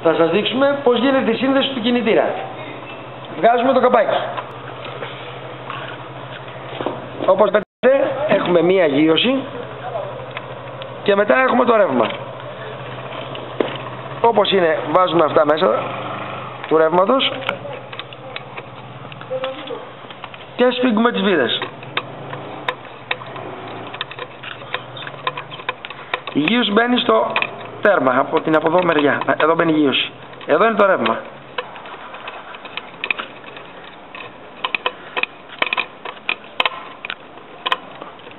Θα σας δείξουμε πώς γίνεται η σύνδεση του κινητήρα. Βγάζουμε το καπάκι. Όπως βλέπετε έχουμε μία γύρωση και μετά έχουμε το ρεύμα. Όπως είναι βάζουμε αυτά μέσα του ρεύματος και σφίγγουμε τις βίδες. Η γύρωση μπαίνει στο τέρμα από την από εδώ μεριά. Εδώ μπαίνει η γύρωση. Εδώ είναι το ρεύμα.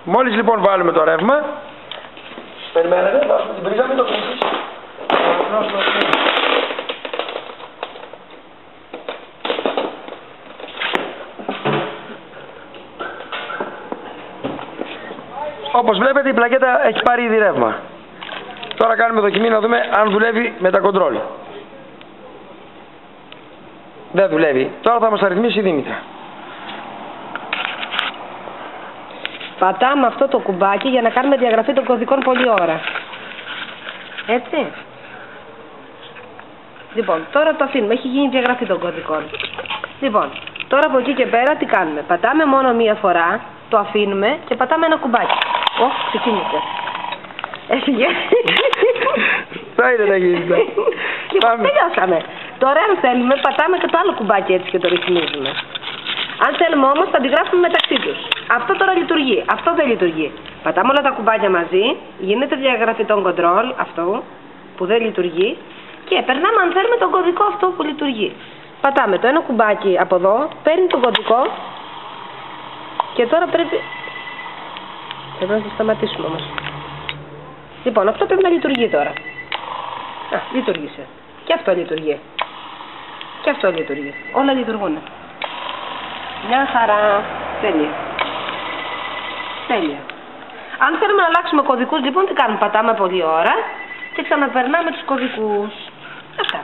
Μόλις λοιπόν βάλουμε το ρεύμα, περιμένετε, βάζουμε την πρίζα, μην το κλείσεις. Όπως βλέπετε η πλακέτα έχει πάρει ήδη ρεύμα. Τώρα κάνουμε δοκιμή να δούμε αν δουλεύει με τα κοντρόλ. Δεν δουλεύει. Τώρα θα μας αριθμίσει η Δήμητρα. Πατάμε αυτό το κουμπάκι για να κάνουμε διαγραφή των κωδικών πολλή ώρα. Έτσι. Λοιπόν, τώρα το αφήνουμε. Έχει γίνει διαγραφή των κωδικών. Λοιπόν, τώρα από εκεί και πέρα τι κάνουμε. Πατάμε μόνο μία φορά, το αφήνουμε και πατάμε ένα κουμπάκι. Ξεκίνησε. Έφυγε. Θα είναι να γίνει. Λοιπόν, τελειώσαμε. Τώρα αν θέλουμε πατάμε και το άλλο κουμπάκι έτσι και το ρυθμίζουμε. Αν θέλουμε όμως θα αντιγράφουμε μεταξύ τους. Αυτό τώρα λειτουργεί, αυτό δεν λειτουργεί. Πατάμε όλα τα κουμπάκια μαζί, γίνεται διαγραφή των control, αυτό που δεν λειτουργεί, και περνάμε αν θέλουμε τον κωδικό αυτό που λειτουργεί. Πατάμε το ένα κουμπάκι από εδώ, παίρνει τον κωδικό και τώρα πρέπει... Εδώ θα σταματήσουμε όμως. Λοιπόν, αυτό πρέπει να λειτουργεί τώρα. Λειτουργήσε. Και αυτό λειτουργεί. Και αυτό λειτουργεί. Όλα λειτουργούν. Μια χαρά. Τέλεια. Τέλεια. Αν θέλουμε να αλλάξουμε κωδικούς, λοιπόν, τι κάνουμε. Πατάμε πολλή ώρα και ξαναπερνάμε τους κωδικούς. Αυτά.